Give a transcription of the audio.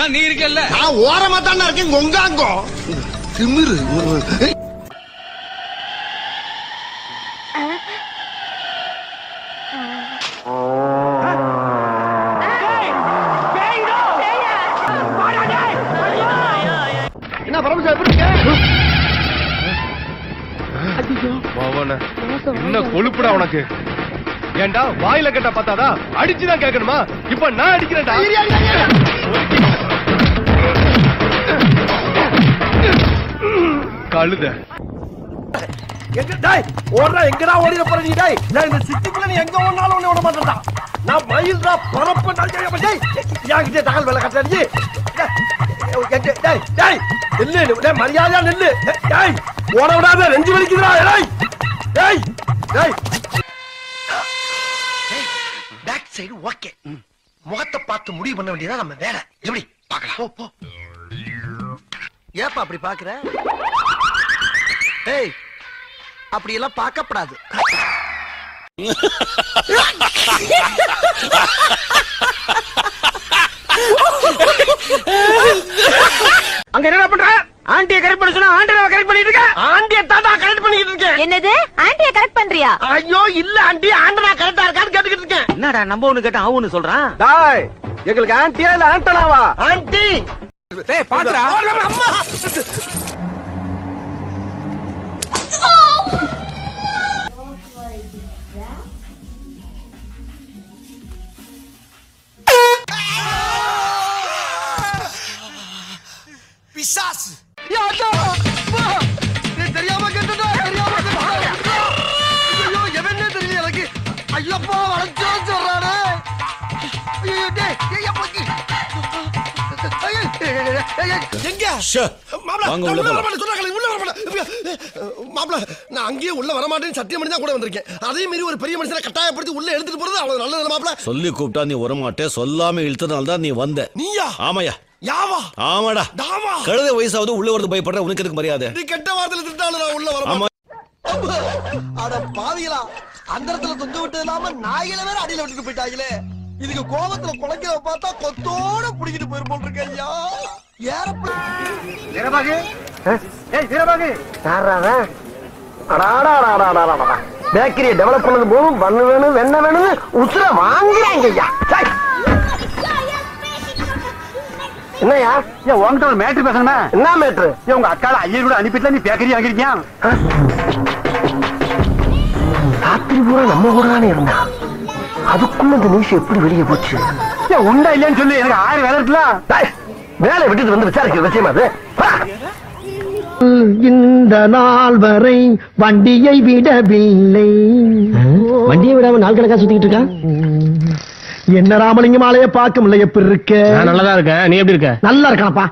ஆனா நீ இருக்கல்ல. நான் ஓரமா தானே இருக்கேன். கொங்காங்கோ திமிரு. என்ன பரமசா எப்படி இருக்க? என்ன கொழுப்புடா உனக்கு? ஏண்டா வாயில கட்ட பார்த்தாதா அடிச்சுதான் கேட்கணுமா? இப்ப நான் அடிக்கிறேன்டா. கழுத எங்கடா ஓடிட போற நீ? டேய் நான் இந்த சிட்டிக்குள்ள நீ எங்க ஓடினாலும் உன்னை விட மாட்டேன்டா. நான் மயில்டா பரப்பு என்கிட்ட தகவல் வேலை கட்டாடி. டேய் டேய் நில்லு, மரியாதையா நில்லு. டேய் ஓட விடாத, நெஞ்சு வலிக்குதுடா. டேய் டேய் டேய் பேக் சைடு ஓகே. முகத்தை பார்த்து முடிவு பண்ண வேண்டியதா நம்ம வேலை. எப்படி பார்க்கலாம்? போ. ஏப்பா அப்படி பாக்குற? ஏய் அப்படி எல்லாம் பார்க்கப்படாது. அங்க என்ன பண்ற? ஆண்டியை கரெக்ட் பண்ண சொன்னா ஆண்டியை கரெக்ட் பண்ணிட்டு இருக்க. ஆண்டியை தாத்தா கரெக்ட் பண்ணிட்டு இருக்கேன். என்னது ஆண்டியை கரெக்ட் பண்றியா? ஐயோ இல்ல ஆண்டி, ஆண்டனா கரெக்டா இருக்கான்னு கேட்டுக்கிட்டு இருக்கேன். என்னடா நம்ம ஒண்ணு கேட்டா அவ ஒண்ணு சொல்றான். டேய் எங்களுக்கு ஆண்டியா இல்ல ஆண்டனாவா? ஆண்டி. டேய் பாத்துடா. அம்மா பிசாஸ். தெரியாம கேட்டுடா, தெரியாம கேட்டுடா. ஐயோ எவனே தெரியல எனக்கு. ஐயோப்பா வளைச்சோ சொல்றானே. ஐயோ டேய் ஏய் போக்கி. எங்க மாப்ள உள்ள வர மாட்டேன் சொன்னாங்களே, உள்ள வர மாட்டேன். மாப்ள நான் அங்கேயே உள்ள வர மாட்டேன்னு சத்தியம் பண்ணி தான் கூட வந்திருக்கேன். அதே மீறி ஒரு பெரிய மனுஷனை கட்டாயப்படுத்தி உள்ள எடுத்துட்டு போறது அவ்வளவு நல்லது மாப்ள. சொல்லி கூப்பிட்டா நீ வர மாட்டே, சொல்லாம இழுத்தனால தான் நீ வந்த. நீயா? ஆமாயா. யாவா? ஆமாடா. தாமா. கழுத வயசாவது உள்ள வரது பயப்படுற உனக்கு எதுக்கு மரியாதை? நீ கெட்ட வார்த்தையில திட்டாலும் நான் உள்ள வர மாட்டேன். அட பாவிகளா, அந்த இடத்துல தொங்க விட்டு இல்லாம நாயில வேற அடியில விட்டுட்டு போயிட்டாங்களே. இதுக்கு கோபத்துல குலைக்கிறத பார்த்தா கொத்தோட புடிக்கிட்டு போயிருப்போம் இருக்கு. ஐயா வீரபாகு. ஏய் வீரபாகு யாராவே? அடாடாடாடாடாடா பேக்கரியை டெவலப் பண்ணது போதும் பண்ணு வேணும் வெண்ண வேணும்னு உசுர வாங்குறாங்க ஐயா. என்னையா? ஏன் உங்ககிட்ட ஒரு மேட்ரு பேசணுமா? என்ன மேட்ரு? ஏன் உங்க அக்கால ஐயர் கூட அனுப்பிட்டு நீ பேக்கரி வாங்கிருக்கியா? ராத்திரி பூரா நம்ம கூட தானே இருந்தா, அதுக்குள்ள இந்த நியூஸ் எப்படி வெளியே போச்சு? ஏன் உண்டா இல்லையான்னு சொல்லி எனக்கு 1000 வேலை இருக்கலாம். வேலை விட்டுட்டு வந்து விசாரிக்கிற விஷயமா அது? இந்த நாள் வரை வண்டியை விடவில்லை. வண்டியை விடாம நாள் கணக்கா சுத்திக்கிட்டு இருக்கா. என்ன ராமலிங்கம் ஆலைய பார்க்க முடியல. எப்படி இருக்க? நல்லதா இருக்க. நீ எப்படி இருக்க? நல்லா இருக்கானப்பா.